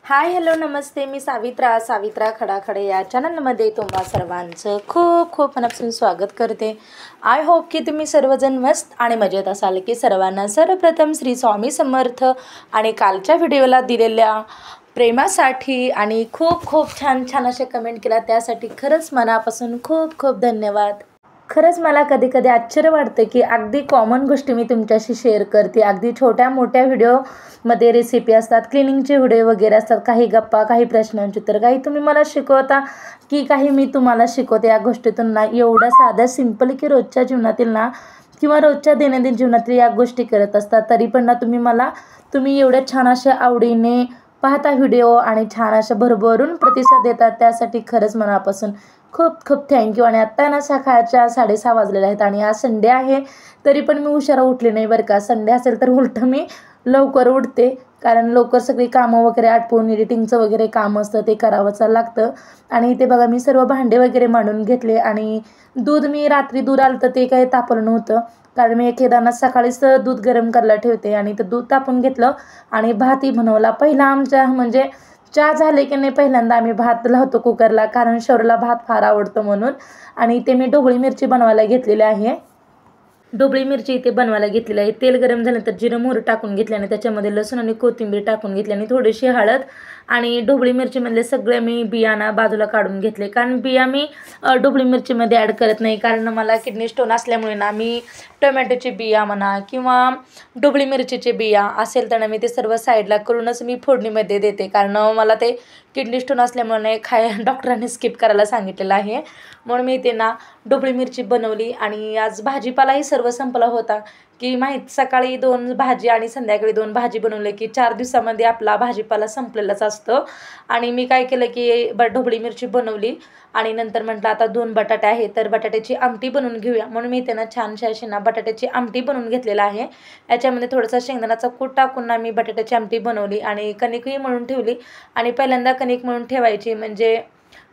Hi hello नमस्ते. मी सावित्रा खडाखडे या चॅनलमध्ये तुम्हा सर्वांचं खूप खूप मनापासून स्वागत करते. आय होप की तुम्ही सर्वजण मस्त आणि मजेत असाल. की सर्वांना सर्वप्रथम श्री स्वामी समर्थ आणि कालच्या व्हिडिओला दिलेल्या प्रेमासाठी आणि खूप खूप छान छान असे कमेंट केला त्यासाठी खरंच मनापासून खूप खूप धन्यवाद. खरंच मला कधी कधी आश्चर्य वाटतं की अगदी कॉमन गोष्टी मी तुमच्याशी शेअर करते. अगदी छोट्या मोठ्या व्हिडिओमध्ये रेसिपी असतात, क्लिनिंगचे व्हिडिओ वगैरे असतात, काही गप्पा, काही प्रश्नांची उत्तर, काही तुम्ही मला शिकवता की काही मी तुम्हाला शिकवते. या गोष्टीतून ना एवढ्या साध्या सिंपल की रोजच्या जीवनातील ना किंवा रोजच्या दैनंदिन जीवनातील या गोष्टी करत असतात, तरी पण ना तुम्ही एवढ्या छान अशा आवडीने पाहता व्हिडिओ आणि छान अशा भरभरून प्रतिसाद देतात. त्यासाठी खरंच मनापासून खूप खूप थँक्यू. आणि आत्ता ना सकाळच्या 6:30 वाजलेले आहेत आणि आज संडे आहे, तरी पण मी उशिरा उठले नाही बरं का. संडे असेल तर उलटं मी लवकर उठते, कारण लवकर सगळी कामं वगैरे आटपून एडिटिंगचं वगैरे काम असतं ते करावंच लागतं. आणि ते बघा मी सर्व भांडे वगैरे मांडून घेतले आणि मी रात्री दूध आलं तर ते काही तापलं नव्हतं, कारण मी एकेदाना सकाळीच दूध गरम करायला ठेवते आणि ते दूध तापून घेतलं आणि भातही बनवला. पहिला आमच्या म्हणजे चहा झाले की नाही पहिल्यांदा आम्ही भात लावतो कुकरला, कारण शौर्यला भात फार आवडतो म्हणून. आणि ते मी ढोबळी मिरची बनवायला घेतलेली आहे. ढोबळी मिरची इथे बनवायला घेतलेली आहे. तेल गरम झाल्यानंतर जिरं मोहरी टाकून घेतले आणि त्याच्यामध्ये लसूण आणि कोथिंबीर टाकून घेतली आणि थोडीशी हळद आणि ढोबळी मिरचीमधले सगळे मी बियाणा बाजूला काढून घेतले, कारण बिया मी ढोबळी मिरचीमध्ये ॲड करत नाही, कारण मला किडनी स्टोन असल्यामुळे ना मी टोमॅटोचे बिया म्हणा किंवा ढोबळी मिरचीचे बिया असेल तर मी ते सर्व साईडला करूनच मी फोडणीमध्ये देते, कारण मला ते किडनी स्टोन असल्यामुळे डॉक्टरांनी स्किप करायला सांगितलेलं आहे. म्हणून मी ते ना ढोबळी मिरची बनवली. आणि आज भाजीपालाही सर्व संपला होता, की सकाळी 2 भाजी आणि संध्याकाळी 2 भाजी बनवले की 4 दिवसामध्ये आपला भाजीपाला संपलेलाच असतं. आणि मी काय केलं की ढोबळी मिरची बनवली आणि नंतर म्हटलं आता 2 बटाटे आहे तर बटाट्याची आमटी बनवून घेऊया, म्हणून मी त्यांना छानशी अशी ना बटाट्याची आमटी बनवून घेतलेला आहे. याच्यामध्ये थोडंसं शेंगदाण्याचा कूट टाकून ना मी बटाट्याची आमटी बनवली आणि कणिकही मळून ठेवली. आणि पहिल्यांदा कणिक मळून ठेवायची म्हणजे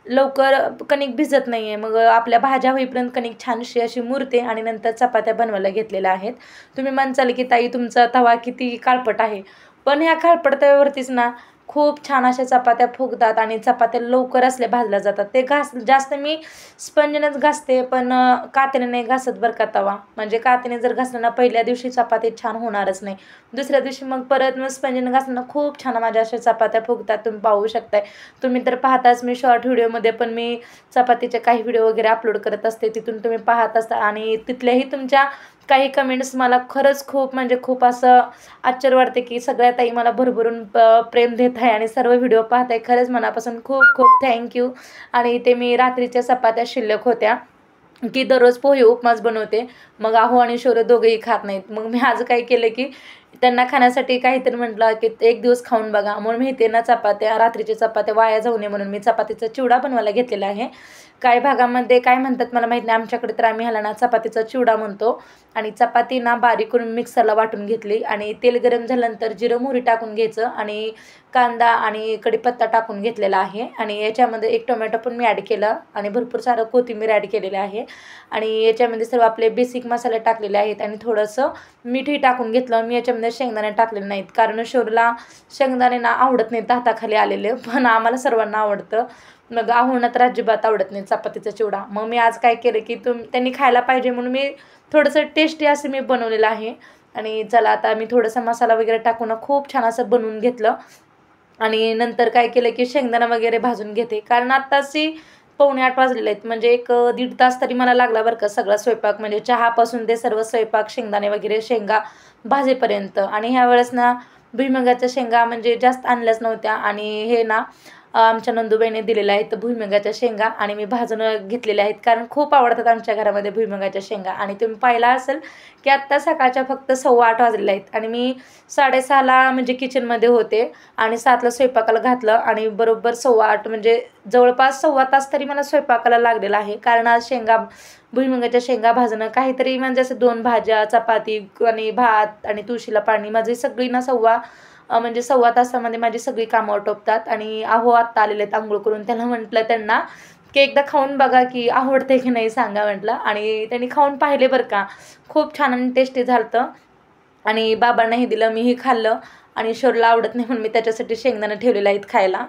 लवकर कणिक भिजत नाही आहे, मग आपल्या भाज्या होईपर्यंत कणिक छानशी अशी मुरते आणि नंतर चपात्या बनवायला घेतलेल्या आहेत. तुम्ही म्हणसाल की ताई तुमचा तवा किती काळपट आहे, पण ह्या काळपट तव्यावरतीच ना खूप छान अशा चपात्या फुगतात आणि चपात्या लवकर असल्या भाजल्या जातात. ते जास्त मी स्पंजनेच घासते, पण कात्याने नाही घासत बरं का तवा. म्हणजे कात्याने जर घासलं ना पहिल्या दिवशी चपाती छान होणारच नाही, दुसऱ्या दिवशी मग परत स्पंजने घासलं ना खूप छान माझ्या अशा चपात्या फुगतात. तुम्ही पाहू शकताय. तुम्ही तर पाहताच मी शॉर्ट व्हिडिओमध्ये पण मी चपातीचे काही व्हिडिओ वगैरे अपलोड करत असते, तिथून तुम्ही पाहत असता. आणि तिथल्याही तुमच्या काही कमेंट्स मला खरंच खूप म्हणजे खूप असं आश्चर्य वाटते की सगळ्या ताई मला भरभरून प्रेम देत आहे आणि सर्व व्हिडिओ पाहत आहे. खरंच मनापासून खूप खूप थँक्यू. आणि ते मी रात्रीच्या चपात्या शिल्लक होत्या, की दररोज पोहे उपमास बनवते, मग आहो आणि शौर्य दोघेही खात नाहीत. मग मी आज काय केलं की त्यांना खाण्यासाठी काहीतरी म्हटलं की एक दिवस खाऊन बघा, म्हणून मी ते ना चपात्या रात्रीच्या चपात्या वाया जाऊ नये म्हणून मी चपातीचा चिवडा बनवायला घेतलेला आहे. काही भागामध्ये काय म्हणतात मला माहीत नाही, आमच्याकडे तर आम्ही ह्याला ना चपातीचा चिवडा म्हणतो. आणि चपाती ना बारीक करून मिक्सरला वाटून घेतली आणि तेल गरम झाल्यानंतर जिरं मोहरी टाकून घ्यायचं आणि कांदा आणि कढीपत्ता टाकून घेतलेला आहे. आणि याच्यामध्ये 1 टोमॅटो पण मी ॲड केला आणि भरपूर सारं कोथिंबीर ॲड केलेलं आहे. आणि याच्यामध्ये सर्व आपले बेसिक मसाले टाकलेले आहेत आणि थोडंसं मीठही टाकून घेतलं. मी याच्यामध्ये शेंगदाणे टाकलेले नाहीत, कारण शौर्यला शेंगदाणे ना आवडत नाहीत दाताखाली आलेले, पण आम्हाला सर्वांना आवडतं. मग आहोंना तर अजिबात आवडत नाही चपातीचा चिवडा. मग मी आज काय केलं की त्यांनी खायला पाहिजे म्हणून मी थोडंसं टेस्टी असं मी बनवलेलं आहे. आणि चला आता मी थोडासा मसाला वगैरे टाकून खूप छान असं बनवून घेतलं. आणि नंतर काय केलं की शेंगदाणा वगैरे भाजून घेते, कारण आत्ताची 7:45 वाजलेले आहेत, म्हणजे एक 1.5 तास तरी मला लागला बरं का सगळा स्वयंपाक, म्हणजे चहापासून ते सर्व स्वयंपाक शेंगदाणे वगैरे शेंगा भाजेपर्यंत. आणि ह्या वेळेस ना भुईमुगाच्या शेंगा म्हणजे जास्त आणल्याच नव्हत्या आणि हे ना आमच्या नंदूबाईने दिलेल्या आहेत भुईमुगाच्या शेंगा आणि मी भाजून घेतलेल्या आहेत, कारण खूप आवडतात आमच्या घरामध्ये भुईमुगाच्या शेंगा. आणि तुम्ही पाहिला असेल की आत्ता सकाळच्या फक्त 7:15 वाजलेले आहेत आणि मी 6:30ला म्हणजे किचनमध्ये होते आणि 7ला स्वयंपाकाला घातलं आणि बरोबर 7:15 म्हणजे जवळपास 1.25 तास तरी मला स्वयंपाकाला लागलेला आहे. कारण आज भुईमुगाच्या शेंगा भाजणं काहीतरी म्हणजे असं 2 भाज्या, चपाती आणि भात आणि तुळशीला पाणी, माझी सगळी ना म्हणजे 1.25 तासामध्ये माझी सगळी कामं आटोपतात. आणि आहो आत्ता आलेले आहेत आंघोळ करून. त्याला म्हटलं त्यांना की एकदा खाऊन बघा की आवडते की नाही सांगा म्हटलं. आणि त्यांनी खाऊन पाहिले बरं का, खूप छान आणि टेस्टी झालं. आणि बाबांनाही दिलं, मीही खाल्लं. आणि शोरला आवडत नाही म्हणून मी त्याच्यासाठी शेंगदाणे ठेवलेले आहेत खायला.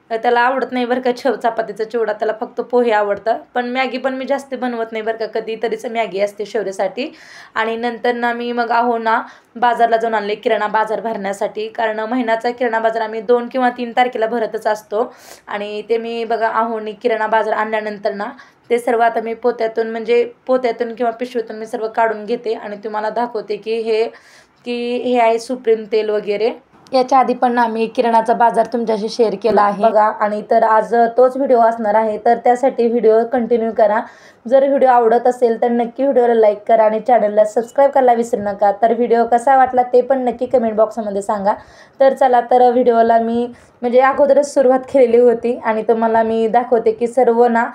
त्याला आवडत नाही बरं का चपातीचा चिवडा, त्याला फक्त पोहे आवडतं. पण मॅगी पण मी जास्त बनवत नाही बरं का, कधीतरीच मॅगी असते शौर्यासाठी. आणि नंतर ना मी मग बाजारला जाऊन आणले, किराणा बाजार भरण्यासाठी. कारण महिन्याचा किराणा बाजार आम्ही 2 किंवा 3 तारखेला भरतच असतो. आणि ते मी बघा किराणा बाजार आणल्यानंतर ना ते सर्व आता मी पोत्यातून किंवा पिशवीतून मी सर्व काढून घेते आणि तुम्हाला दाखवते की हे आहे सुप्रीम तेल वगैरे. याच्या आधी पण आम्ही किराणाचा बाजार तुमच्याशी शेअर केला आहे बघा. आणि तर आज तोच व्हिडिओ असणार आहे, तर त्यासाठी व्हिडिओ कंटिन्यू करा. जर व्हिडिओ आवडत असेल तर नक्की व्हिडिओला लाईक करा आणि चॅनलला सबस्क्राईब करायला विसरू नका. तर व्हिडिओ कसा वाटला ते पण नक्की कमेंट बॉक्समध्ये सांगा. तर चला, तर व्हिडिओला मी अगोदरच सुरुवात केलेली होती आणि तुम्हाला मी दाखवते की सर्व ना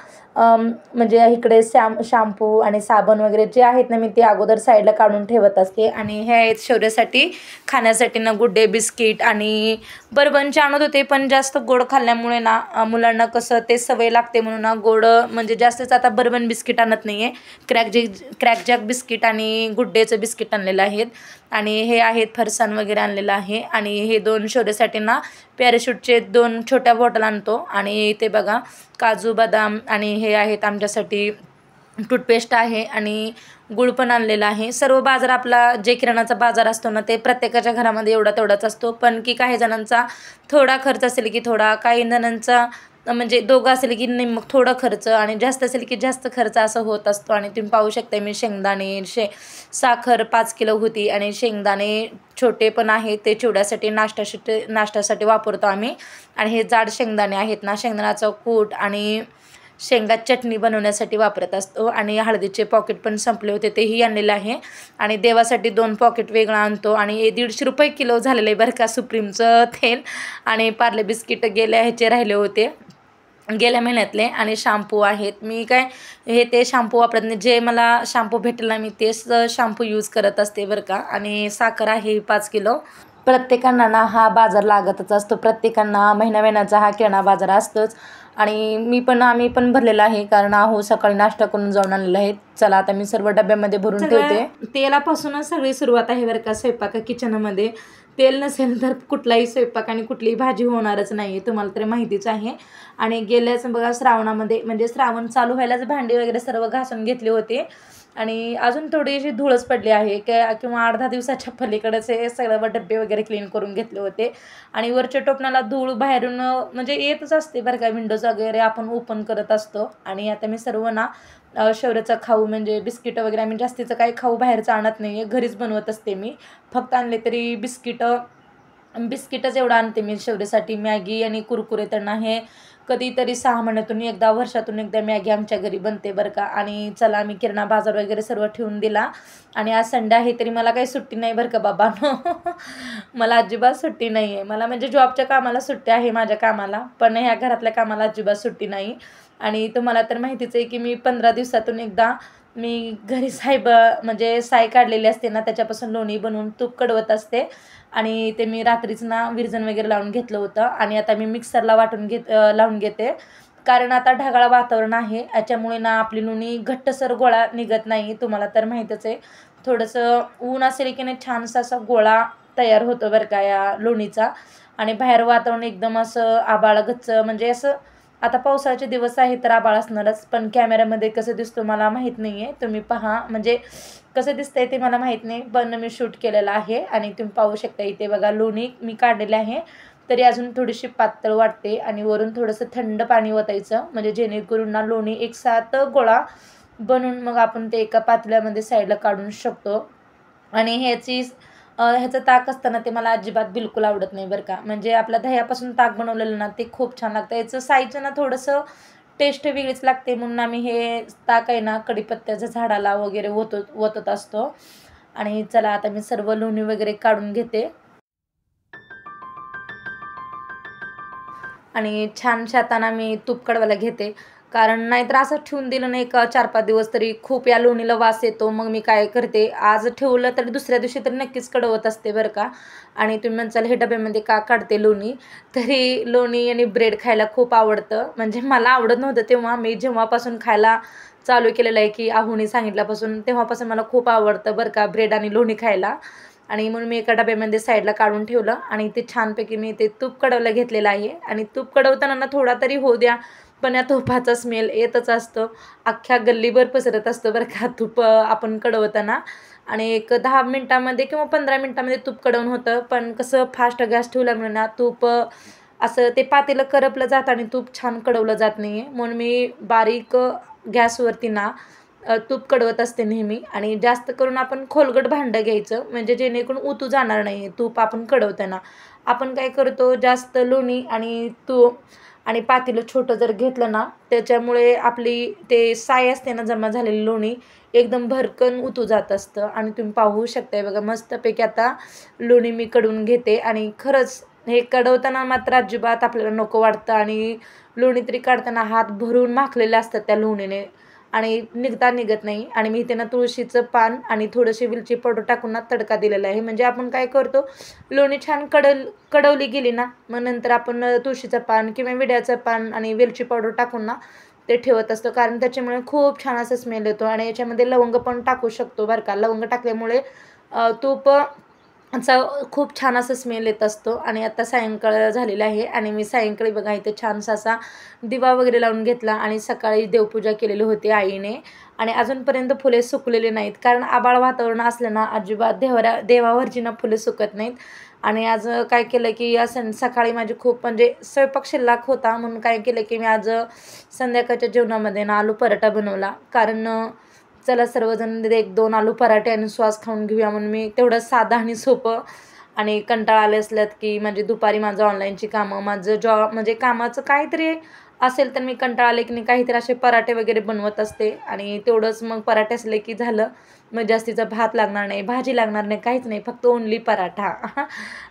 इकडे शॅम्पू आणि साबण वगैरे जे आहेत ना, मी ते अगोदर साईडला काढून ठेवत असते. आणि हे आहेत शौर्यासाठी खाण्यासाठी ना गुड डे बिस्किट आणि बर्बनचे आणत होते, पण जास्त गोड खाल्ल्यामुळे ना मुलांना कसं ते सवय लागते म्हणून ना गोड जास्तच आता बर्बन बिस्किट आणत नाही आहे. क्रॅकजॅक बिस्किट आणि गुड डेचं बिस्किट आणलेलं आहेत. आणि हे आहेत फरसाण वगैरे आणलेलं आहे. आणि हे 2 शौर्यासाठी ना पॅराशूटचे 2 छोट्या बॉटल आणतो. आणि ते बघा काजू बदाम आणि हे आहेत आमच्यासाठी टूथपेस्ट आहे आणि गुळ पण आणलेला आहे. सर्व बाजार आपला जे किराणाचा बाजार असतो ना ते प्रत्येकाच्या घरामध्ये तेवढाच असतो. पण की काही जणांचा थोडा खर्च असेल की थोडा, काही जणांचा दोघं असेल की नाही मग थोडं खर्च, आणि जास्त असेल की जास्त खर्च असं होत असतो. आणि तुम्ही पाहू शकता मी शेंगदाणे साखर 5 किलो होती आणि शेंगदाणे छोटे पण आहेत, ते चिवड्यासाठी नाश्त्यासाठी वापरतो आम्ही. आणि हे जाड शेंगदाणे आहेत ना, शेंगदाण्याचं कूट आणि शेंगा चटणी बनवण्यासाठी वापरत असतो. आणि हळदीचे पॉकेट पण संपले होते, तेही आणलेलं आहे. आणि देवासाठी 2 पॉकेट वेगळं आणतो. आणि 150 रुपये किलो झालेलं आहे बरं का सुप्रीमचं तेल. आणि पार्ले बिस्किट ह्याचे राहिले होते गेल्या महिन्यातले. आणि शॅम्पू आहेत, मी ते शॅम्पू वापरत नाही, जे मला शॅम्पू भेटेल ना मी तेच शॅम्पू यूज करत असते बरं का. आणि साखर आहे 5 किलो. प्रत्येकांना ना हा बाजार लागतच असतो, प्रत्येकांना महिन्याचा हा किराणा बाजार असतोच. आणि आम्ही पण भरलेला आहे, कारण सकाळी नाश्ता करून जाऊन आणलेला आहे. चला, आता मी सर्व डब्यामध्ये भरून ठेवते. तेलापासूनच सगळी सुरुवात आहे बरं का स्वयंपाक किचनमध्ये. तेल नसेल तर कुठलाही स्वयंपाक आणि कुठलीही भाजी होणारच नाही, तुम्हाला तरी माहितीच आहे. आणि गेल्याच बघा श्रावणामध्ये श्रावण चालू व्हायलाच भांडी वगैरे सर्व घासून घेतले होते. आणि अजून थोडीशी धूळच पडली आहे किंवा 8-10 दिवसाच्या पलीकडेच हे सगळं डब्बे वगैरे क्लीन करून घेतले होते. आणि वरच्या टोपणाला धूळ बाहेरून येतच असते बरं का, विंडोज वगैरे आपण ओपन करत असतो. आणि आता मी सर्व ना शौर्याचा खाऊ बिस्किटं वगैरे आम्ही जास्तीचं काही खाऊ बाहेरचं आणत नाही आहे, घरीच बनवत असते मी. फक्त आणले तरी बिस्किटच एवढं आणते मी शौर्यासाठी. मॅगी आणि कुरकुरे त्यांना हे कधीतरी 6 महिन्यातून एकदा, वर्षातून एकदा मॅगी आमच्या घरी बनते बरं का. आणि चला, मी किराणा बाजार वगैरे सर्व ठेवून दिला. आणि आज संडे आहे तरी मला काही सुट्टी नाही बरं का बाबांनो. मला अजिबात सुट्टी नाही आहे. मला जॉबच्या कामाला सुट्टी आहे माझ्या कामाला, पण ह्या घरातल्या कामाला अजिबात सुट्टी नाही. आणि तुम्हाला तर माहितीच आहे की मी 15 दिवसातून एकदा मी घरी साय काढलेली असते ना, त्याच्यापासून लोणी बनवून तूप कडवत असते. आणि ते मी रात्रीच ना विरजण वगैरे लावून घेतलं होतं. आणि आता मी मिक्सरला लावून घेते, कारण आता ढगाळ वातावरण आहे, याच्यामुळे ना आपली लोणी घट्टसर गोळा निघत नाही. तुम्हाला तर माहीतच आहे, थोडंसं ऊन असेल की नाही छानसा असा गोळा तयार होतो बरं का या लोणीचा. आणि बाहेर वातावरण एकदम असं आभाळ गच्च, असं आता पावसाळ्याचे दिवस आहे तर आभाळ असणारच. पण कॅमेऱ्यामध्ये कसं दिसतो मला माहीत नाही आहे, तुम्ही पहा, कसं दिसतंय ते मला माहीत नाही, पण मी शूट केलेलं आहे. आणि तुम्ही पाहू शकता इथे बघा लोणी मी काढलेले आहे, तरी अजून थोडीशी पातळ वाटते. आणि वरून थोडंसं थंड पाणी ओतायचं, जेणेकरून ना लोणी एकसाथ गोळा बनवून मग आपण ते एका पातेल्यामध्ये साईडला काढून शकतो. आणि ह्याचं ताक असताना ते मला अजिबात बिलकुल आवडत नाही बरं का. आपल्या दह्यापासून ताक बनवलेलं ना ते खूप छान लागतं. याचं साईचं ना थोडंसं टेस्ट वेगळीच लागते, म्हणून आम्ही हे ताक आहे ना कढीपत्त्याच्या झाडाला वगैरे ओतत असतो. आणि चला, आता मी सर्व लोणी वगैरे काढून घेते. आणि छानशा हाताने मी तूप कडवायला घेते, कारण नाहीतर असं ठेवून दिलं नाही का 4-5 दिवस तरी खूप या लोणीला वास येतो. मग मी काय करते, आज ठेवलं तरी दुसऱ्या दिवशी तरी नक्कीच कडवत असते बरं का. आणि तुम्ही म्हणसाल हे डब्यामध्ये का काढते लोणी, तरी लोणी आणि ब्रेड खायला खूप आवडतं. मला आवडत नव्हतं तेव्हा, मी जेव्हापासून खायला चालू केलेलं आहे की आहुनी सांगितल्यापासून, तेव्हापासून मला खूप आवडतं बरं का ब्रेड आणि लोणी खायला. आणि म्हणून मी एका डब्यामध्ये साईडला काढून ठेवलं आणि ते छानपैकी मी ते तूप कढवलं घेतलेलं आहे. आणि तूप कढवताना ना थोडा तरी होऊ द्या, पण या तुपाचा स्मेल येतच असतो, अख्ख्या गल्लीभर पसरत असतो बरं का तूप आपण कढवताना. आणि एक 10 मिनटामध्ये किंवा 15 मिनटामध्ये तूप कढवून होतं, पण कसं फास्ट गॅस ठेवल्यामुळे ना तूप असं ते पातेलं करपलं जातं आणि तूप छान कढवलं जात नाही आहे. म्हणून मी बारीक गॅसवरती ना तूप कढवत असते नेहमी. आणि जास्त करून आपण खोलगट भांडं घ्यायचं, म्हणजे जेणेकरून उतू जाणार नाही तूप आपण कढवताना. आपण काय करतो, जास्त लोणी आणि तूप आणि पातेलं छोटं जर घेतलं ना, त्याच्यामुळे आपली ते साय असते ना जमा झालेली लोणी, एकदम भरकन उतू जात असतं. आणि तुम्ही पाहू शकताय बघा, मस्तपैकी आता लोणी मी कढवून घेते. आणि खरंच हे कढवताना मात्र अजिबात आपल्याला नको वाटतं. आणि लोणी तरी काढताना हात भरून माखलेले असतात त्या लोणीने आणि निघत नाही. आणि मी इथे ना तुळशीचं पान आणि थोडीशी वेलची पावडर टाकून ना तडका दिलेला आहे. म्हणजे आपण काय करतो, लोणी छान कढवली गेली ना, मग नंतर आपण तुळशीचं पान किंवा विड्याचं पान आणि वेलची पावडर टाकून ना ते ठेवत असतो, कारण त्याच्यामुळे खूप छान असा स्मेल येतो. आणि याच्यामध्ये लवंग पण टाकू शकतो बरं का. लवंग टाकल्यामुळे तूप चा खूप छान असा स्मेल येत असतो. आणि आता सायंकाळ झालेलं आहे आणि मी सायंकाळी बघा इथे छानसा असा दिवा वगैरे लावून घेतला. आणि सकाळी देवपूजा केलेली होती आईने. आणि अजूनपर्यंत फुले सुकलेली नाहीत, कारण आभाळ वातावरण असलं ना अजिबात देवावरची ना फुले सुकत नाहीत. आणि आज काय केलं की या सकाळी माझी खूप म्हणजे स्वयंपाक शिल्लक होता, म्हणून काय केलं की मी आज संध्याकाळच्या जेवणामध्ये ना आलू पराठा बनवला. कारण चला सर्वजण 1-2 आलू पराठे आणि श्वास खाऊन घेऊया, म्हणून मी तेवढं साधं आणि सोपं. आणि कंटाळा आले असल्यात की म्हणजे दुपारी माझं ऑनलाईनची कामं, माझं जॉब म्हणजे कामाचं काहीतरी असेल तर मी कंटाळा आले की नाही काहीतरी असे पराठे वगैरे बनवत असते. आणि तेवढंच मग पराठे असले की झालं, मग जास्तीचा भात लागणार नाही, भाजी लागणार नाही, काहीच नाही, फक्त ओन्ली पराठा.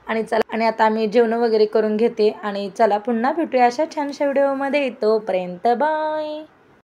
आणि चला, आणि आता मी जेवण वगैरे करून घेते. आणि चला पुन्हा भेटूया अशा छानशा व्हिडिओमध्ये. तोपर्यंत बाय.